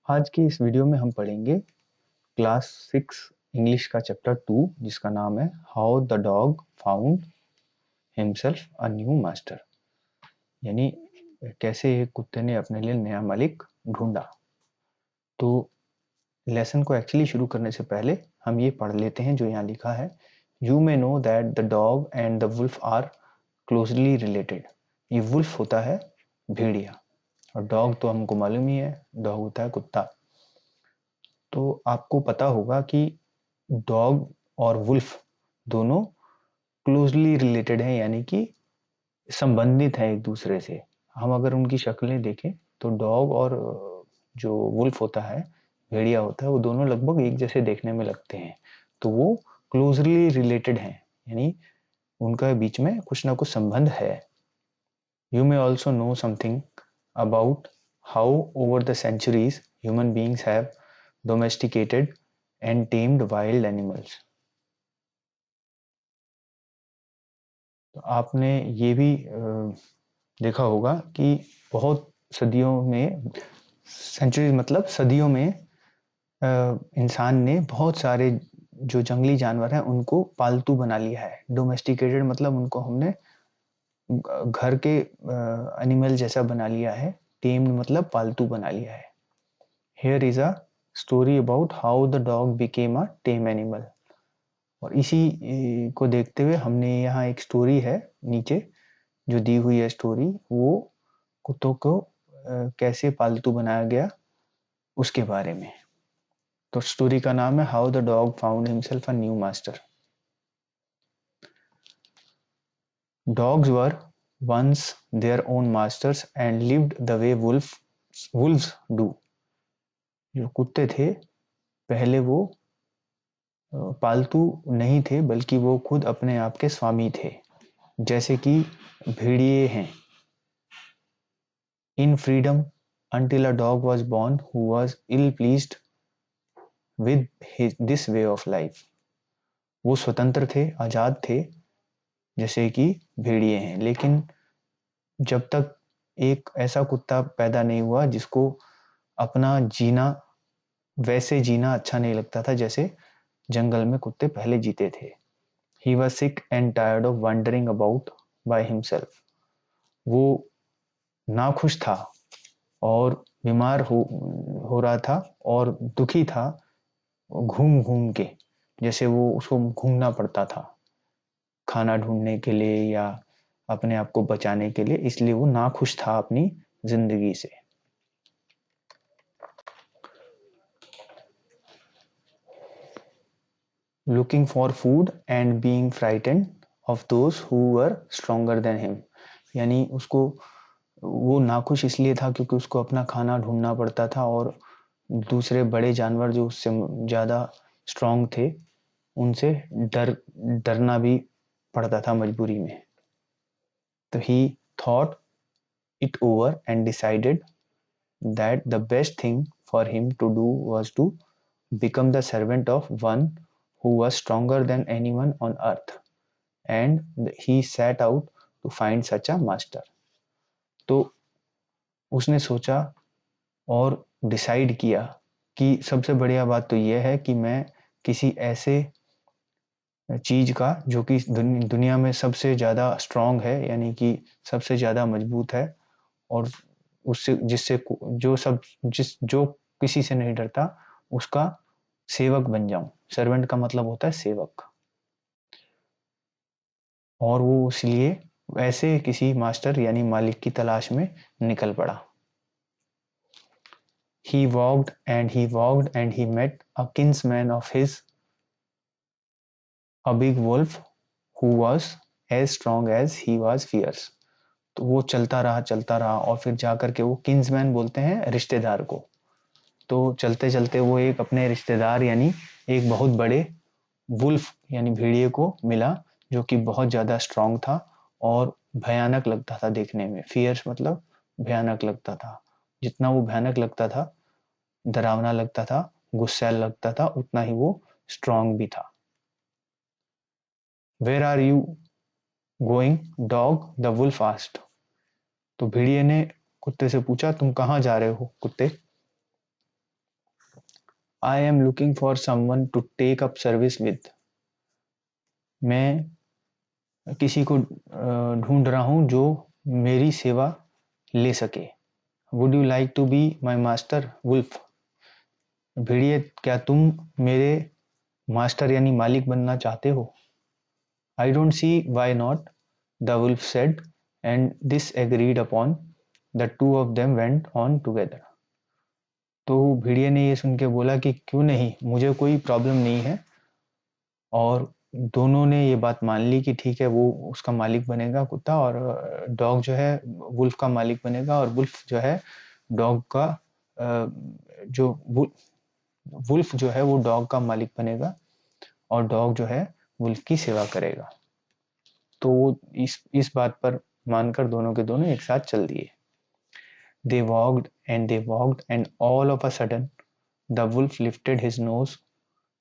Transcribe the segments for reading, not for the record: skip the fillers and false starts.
आज की इस वीडियो में हम पढ़ेंगे क्लास 6 इंग्लिश का चैप्टर 2 जिसका नाम है how the dog found himself a new master, यानी कैसे एक कुत्ते ने अपने लिए नया मालिक ढूंढा। तो लेसन को एक्चुअली शुरू करने से पहले हम ये पढ़ लेते हैं जो यहाँ लिखा है। You may know that the dog and the wolf are closely related. ये वुल्फ होता है भेड़िया और डॉग तो हमको मालूम ही है, डॉग होता है कुत्ता। तो आपको पता होगा कि डॉग और वुल्फ दोनों क्लोजली रिलेटेड हैं, यानी कि संबंधित हैं एक दूसरे से। हम अगर उनकी शक्लें देखें तो डॉग और जो वुल्फ होता है, भेड़िया होता है, वो दोनों लगभग एक जैसे देखने में लगते हैं। तो वो क्लोजली रिलेटेड हैं, यानी उनका बीच में कुछ ना कुछ संबंध है। You may also know something about how over the centuries human beings have domesticated and tamed wild animals। तो आपने ये भी देखा होगा कि बहुत सदियों में, सेंचुरीज मतलब सदियों में, इंसान ने बहुत सारे जो जंगली जानवर हैं उनको पालतू बना लिया है। डोमेस्टिकेटेड मतलब उनको हमने घर के एनिमल जैसा बना लिया है। टेम्ड मतलब पालतू बना लिया है। Here is a story about how the dog became a time animal. और इसी को देखते हुए हमने यहाँ एक स्टोरी है नीचे जो दी हुई है स्टोरी, वो कुत्तों को कैसे पालतू बनाया गया उसके बारे में। तो स्टोरी का नाम है how the dog found himself a new master. Dogs were once their own masters and lived the way wolves do. जो कुत्ते थे पहले वो पालतू नहीं थे, बल्कि वो खुद अपने आप के स्वामी थे, जैसे कि भेड़िए हैं। In freedom, until a dog was born who was ill pleased with this way of life। वो स्वतंत्र थे, आजाद थे, जैसे कि भेड़िए हैं। लेकिन जब तक एक ऐसा कुत्ता पैदा नहीं हुआ जिसको अपना जीना वैसे जीना अच्छा नहीं लगता था जैसे जंगल में कुत्ते पहले जीते थे। He was sick and tired of wandering about by himself। वो नाखुश था और बीमार हो रहा था और दुखी था घूम घूम के, जैसे वो उसको घूमना पड़ता था खाना ढूंढने के लिए या अपने आप को बचाने के लिए, इसलिए वो नाखुश था अपनी जिंदगी से। Looking for food and being frightened of those who were stronger than him. यानी उसको वो नाखुश इसलिए था क्योंकि उसको अपना खाना ढूंढना पड़ता था और दूसरे बड़े जानवर जो उससे ज़्यादा स्ट्रांग थे उनसे डरना भी पड़ता था मजबूरी में। तो ही thought it over and decided that the best thing for him to do was to become the servant of one who was stronger than anyone on earth, and he set out to find such a master। तो उसने सोचा और decide किया कि सबसे बढ़िया बात तो यह है कि मैं किसी ऐसे चीज का जो कि दुनिया में सबसे ज्यादा स्ट्रांग है, यानी कि सबसे ज्यादा मजबूत है, और उससे जिससे जो किसी से नहीं डरता, उसका सेवक बन जाऊं। सर्वेंट का मतलब होता है सेवक। और वो इसलिए वैसे किसी मास्टर यानी मालिक की तलाश में निकल पड़ा। He walked and he met a kinsman of his, a big wolf who was as strong as he was fierce। तो वो चलता रहा और फिर जाकर के वो किंग्समैन बोलते हैं रिश्तेदार को। तो चलते चलते वो एक अपने रिश्तेदार यानी एक बहुत बड़े वुल्फ यानी भेड़िए को मिला, जो कि बहुत ज्यादा स्ट्रांग था और भयानक लगता था देखने में। फियर्स मतलब भयानक लगता था। जितना वो भयानक लगता था, डरावना लगता था, गुस्सैल लगता था, उतना ही वो स्ट्रांग भी था। Where are you going dog, the wolf asked. तो भेड़िए ने कुत्ते से पूछा, तुम कहाँ जा रहे हो कुत्ते। I am looking for someone to take up service with. मैं किसी को ढूंढ रहा हूँ जो मेरी सेवा ले सके। Would you like to be my master wolf. भेड़िए, क्या तुम मेरे मास्टर यानी मालिक बनना चाहते हो? I don't see why not, the wolf said, and this agreed upon, the two of them went on together. तो भेड़िए ने ये सुन के बोला कि क्यों नहीं, मुझे कोई प्रॉब्लम नहीं है। और दोनों ने ये बात मान ली कि ठीक है, वो उसका मालिक बनेगा कुत्ता, और डॉग जो है वुल्फ का मालिक बनेगा, और वुल्फ जो है डॉग का जो वुल्फ जो है वो डॉग का मालिक बनेगा, और डॉग जो है वुल्फ की सेवा करेगा। तो वो इस बात पर मानकर दोनों के दोनों एक साथ चल दिए। They walked, and all of a sudden, the wolf lifted his nose,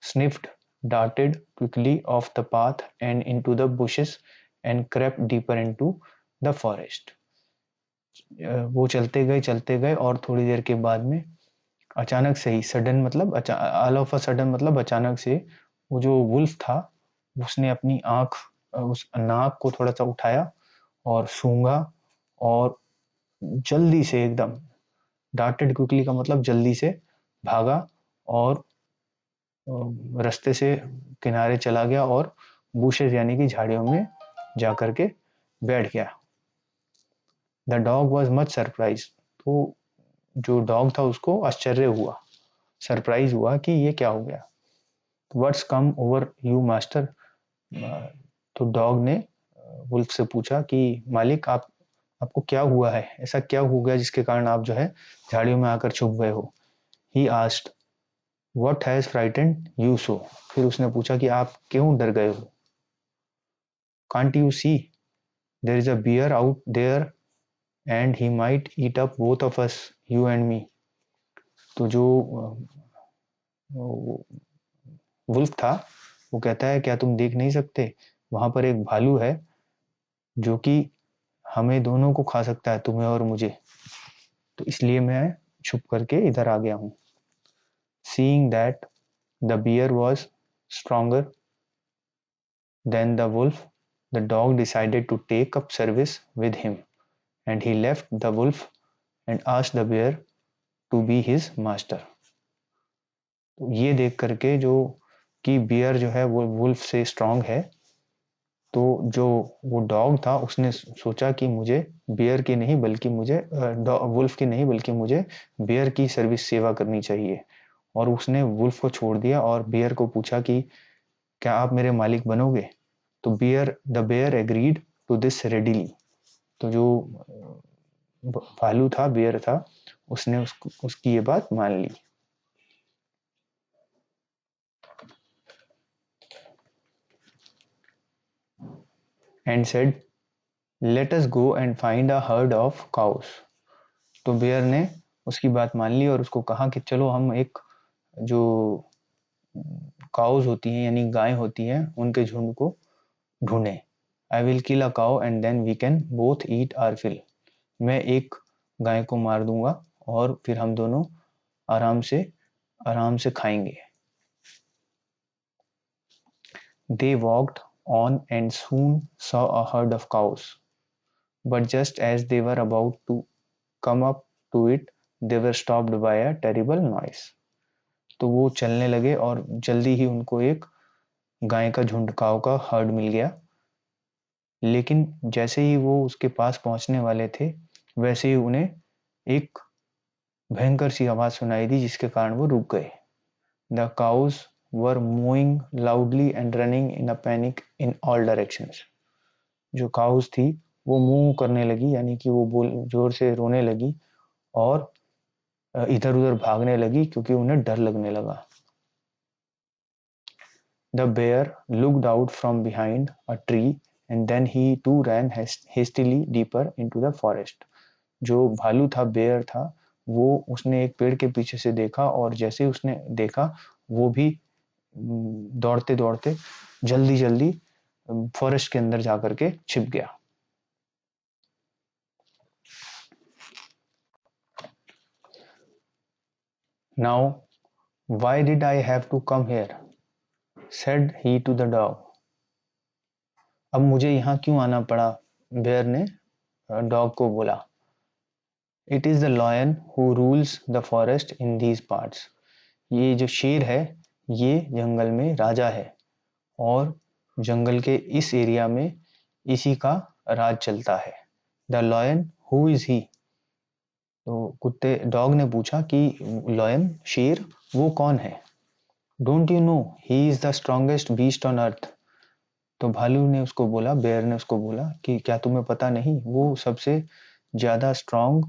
sniffed, darted quickly off the path and into the bushes, and crept deeper into the forest. वो चलते गए और थोड़ी देर के बाद में अचानक से ही, सडन मतलब ऑल ऑफ अ सडन मतलब अचानक से, वो जो वुल्फ था उसने अपनी उस नाक को थोड़ा सा उठाया और सूंघा, और जल्दी से एकदम, डार्टेड क्विकली का मतलब जल्दी से भागा, और रास्ते से किनारे चला गया और बुशेस यानी कि झाड़ियों में जा करके बैठ गया। The dog was much surprise. तो जो डॉग था उसको आश्चर्य हुआ, सरप्राइज हुआ कि ये क्या हो गया। What's come over you master. तो डॉग ने वुल्फ से पूछा कि मालिक, आपको क्या हुआ है, ऐसा क्या हो गया जिसके कारण आप जो है झाड़ियों में आकर छुप गए हो। He asked, what has frightened you so. फिर उसने पूछा कि आप क्यों डर गए हो। Can't you see, there is a bear out there, and he might eat up both of us, you and me. तो जो वुल्फ था वो कहता है, क्या तुम देख नहीं सकते, वहां पर एक भालू है जो कि हमें दोनों को खा सकता है, तुम्हें और मुझे। तो इसलिए मैं छुप करके इधर आ गया हूँ। Seeing that the bear was stronger than the wolf, the dog decided to take up service with him, and he left the wolf and asked the bear to be his master. तो ये देख करके जो कि beer जो है वो wolf से स्ट्रांग है, तो जो वो डॉग था उसने सोचा कि मुझे बियर की नहीं बल्कि मुझे वुल्फ की नहीं बल्कि मुझे बियर की सर्विस सेवा करनी चाहिए। और उसने वुल्फ को छोड़ दिया और बियर को पूछा कि क्या आप मेरे मालिक बनोगे। तो the bear agreed to this readily. तो जो भालू था, बियर था, उसने उसकी ये बात मान ली। And said, let us go and find a herd of cows. तो बियर ने उसकी बात मान ली और उसको कहा कि चलो हम एक जो काउस होती हैं यानी गाय होती हैं उनके झुंड को ढूंढें। I will kill a cow and then we can both eat our fill. मैं एक गाय को मार दूंगा और फिर हम दोनों आराम से खाएंगे। They walked on and soon saw a herd of cows, but just as they were about to come up to it, they were stopped by a terrible noise. तो वो चलने लगे और जल्दी ही उनको एक गाय का झुंड, काव का हर्ड मिल गया। लेकिन जैसे ही वो उसके पास पहुंचने वाले थे वैसे ही उन्हें एक भयंकर सी आवाज सुनाई दी जिसके कारण वो रुक गए। The cows were mooing loudly and running in a panic in all directions. जो काउस थी वो मूव करने लगी यानी कि वो बोल जोर से रोने लगी और इधर उधर भागने लगी क्योंकि उन्हें डर लगने लगा। The bear looked out from behind a tree and then he too ran hastily deeper into the forest. जो भालू था, बेयर था, वो उसने एक पेड़ के पीछे से देखा और जैसे ही उसने देखा वो भी दौड़ते दौड़ते जल्दी जल्दी फॉरेस्ट के अंदर जाकर के छिप गया। Now Why did I have to come here? Said he to the dog. अब मुझे यहाँ क्यों आना पड़ा? बेयर ने डॉग को बोला. It is the lion who rules the forest in these parts. ये जो शेर है ये जंगल में राजा है और जंगल के इस एरिया में इसी का राज चलता है. The lion, who is he? तो कुत्ते डॉग ने पूछा कि लायन शेर वो कौन है? Don't you know he is the strongest beast on earth. तो भालू ने उसको बोला, बेयर ने उसको बोला कि क्या तुम्हें पता नहीं वो सबसे ज्यादा स्ट्रॉन्ग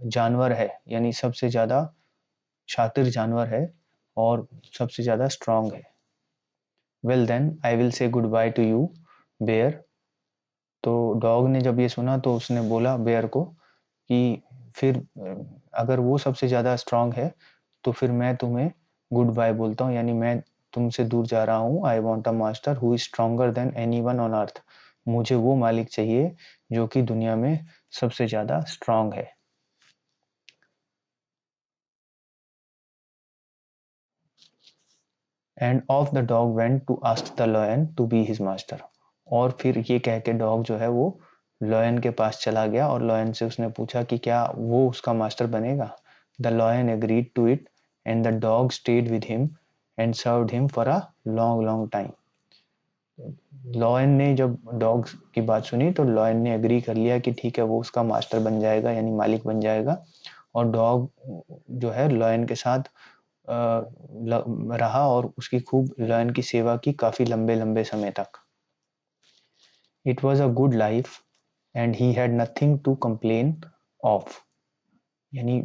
जानवर है, यानी सबसे ज्यादा शातिर जानवर है और सबसे ज्यादा स्ट्रॉन्ग है. Well then I will say good bye to you bear. तो डॉग ने जब ये सुना तो उसने बोला बेयर को कि फिर अगर वो सबसे ज़्यादा स्ट्रांग है तो फिर मैं तुम्हें गुड बाय बोलता हूँ, यानी मैं तुमसे दूर जा रहा हूँ. I want a master who is stronger than any one on earth. मुझे वो मालिक चाहिए जो कि दुनिया में सबसे ज़्यादा स्ट्रांग है. And off the dog went to ask the lion to be his master. और फिर ये कह के डॉग जो है वो लॉयन के पास चला गया और लॉयन से उसने पूछा कि क्या वो उसका मास्टर बनेगा. The lion agreed to it and the dog stayed with him and served him for a long long time. Lion ने जब डॉग की बात सुनी तो लॉयन ने एग्री कर लिया कि ठीक है वो उसका मास्टर बन जाएगा, यानी मालिक बन जाएगा. और डॉग जो है लॉयन के साथ रहा और उसकी खूब लॉयन की सेवा की काफी लंबे लंबे समय तक. It was a good life and he had nothing to complain of. यानी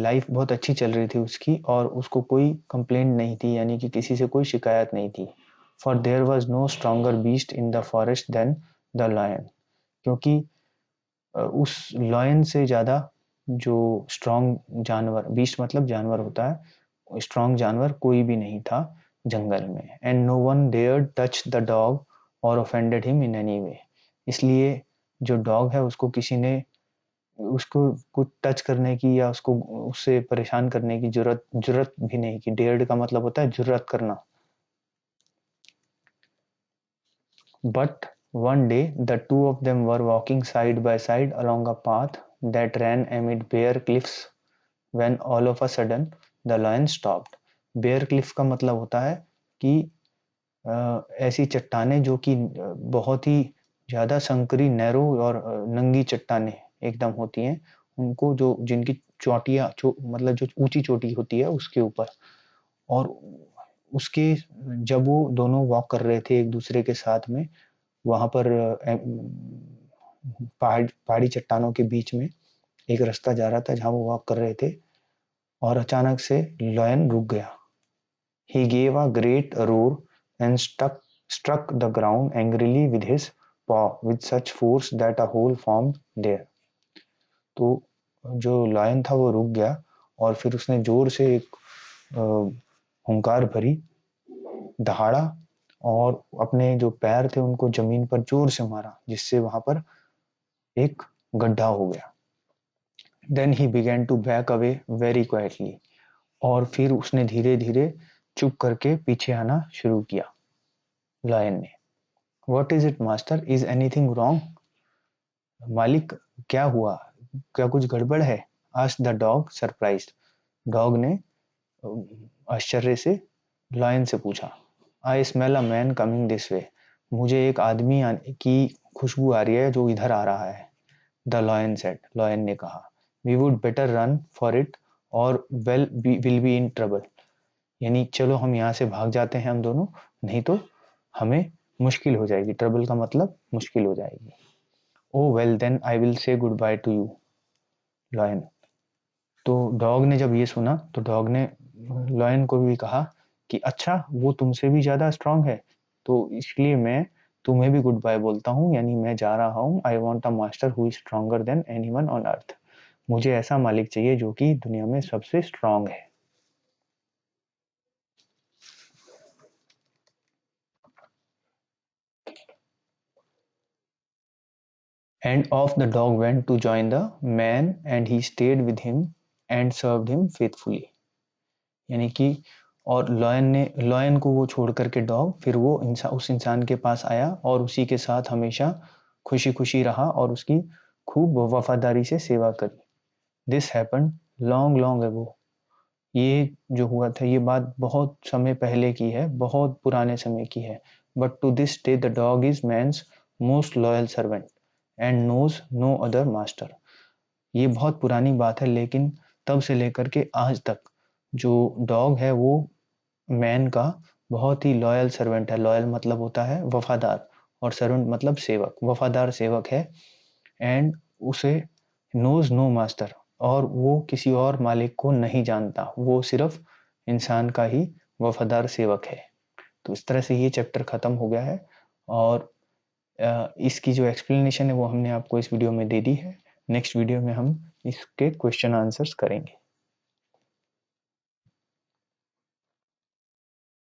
लाइफ बहुत अच्छी चल रही थी उसकी और उसको कोई कंप्लेंट नहीं थी, यानी कि किसी से कोई शिकायत नहीं थी. For there was no stronger beast in the forest than the lion. क्योंकि उस लायन से ज़्यादा जो स्ट्रॉन्ग जानवर, बीस्ट मतलब जानवर होता है, स्ट्रॉन्ग जानवर कोई भी नहीं था जंगल में. And no one dare touch the dog or offended him in any way. इसलिए जो डॉग है उसको किसी ने उसको कुछ टच करने की या उसको उससे परेशान करने की जरूरत जरूरत भी नहीं की. डेयर्ड का मतलब होता है जरूरत करना. But one day the two of them were walking side by side along a path that ran amid bare cliffs when all of a sudden the lion stopped. Bare cliff का मतलब होता है कि ऐसी चट्टानें जो कि बहुत ही ज़्यादा संकरी, नैरो और नंगी चट्टानें एकदम होती हैं, उनको जो जिनकी चोटियाँ मतलब जो ऊंची चोटी होती है उसके ऊपर. और उसके जब वो दोनों वॉक कर रहे थे एक दूसरे के साथ में वहां पर पहाड़ी चट्टानों के बीच में एक रास्ता जा रहा था जहां वो वॉक कर रहे थे और अचानक से लॉयन रुक गया. He gave a great roar and struck the ground angrily with his paw with such force that a hole formed there. तो जो लायन था वो रुक गया और फिर उसने जोर से एक हुंकार भरी दहाड़ा और अपने जो पैर थे उनको जमीन पर जोर से मारा जिससे वहां पर एक गड्ढा हो गया. Then he began to back away very quietly. और फिर उसने धीरे धीरे चुप करके पीछे आना शुरू किया लायन ने. What is it master, is anything wrong? मालिक क्या हुआ, क्या कुछ गड़बड़ है? Asked the dog surprised. Dog ने आश्चर्य से लायन से पूछा. I smell a man coming this way. मुझे एक आदमी की खुशबू आ रही है जो इधर आ रहा है. The lion said. लॉयन ने कहा. We would better run for it or will be in trouble. यानी चलो हम यहाँ से भाग जाते हैं हम दोनों, नहीं तो हमें मुश्किल हो जाएगी. ट्रबल का मतलब मुश्किल हो जाएगी. Oh well then I will say good bye to you lion. तो डॉग ने जब ये सुना तो डॉग ने लॉयन को भी कहा कि अच्छा वो तुमसे भी ज्यादा स्ट्रांग है तो इसलिए मैं तुम्हें भी गुड बाय बोलता हूँ, यानी मैं जा रहा हूँ. I want a master who is stronger than any one on earth. मुझे ऐसा मालिक चाहिए जो कि दुनिया में सबसे स्ट्रांग है. And off the dog went to join the man and he stayed with him and served him faithfully. यानी कि और लॉयन को वो छोड़ करके डॉग फिर वो उस इंसान के पास आया और उसी के साथ हमेशा खुशी खुशी रहा और उसकी खूब वफादारी से सेवा करी। This happen long long ago. ये जो हुआ था ये बात बहुत समय पहले की है, बहुत पुराने समय की है। But to this day the dog is man's most loyal servant and knows no other master. ये बहुत पुरानी बात है, लेकिन तब से लेकर के आज तक जो डॉग है वो मैन का बहुत ही लॉयल सर्वेंट है। लॉयल मतलब होता है वफादार, और सर्वेंट मतलब सेवक, वफादार सेवक है। एंड उसे नोज नो मास्टर, और वो किसी और मालिक को नहीं जानता, वो सिर्फ इंसान का ही वफादार सेवक है। तो इस तरह से ये चैप्टर खत्म हो गया है, और इसकी जो एक्सप्लेनेशन है वो हमने आपको इस वीडियो में दे दी है। नेक्स्ट वीडियो में हम इसके क्वेश्चन आंसर्स करेंगे।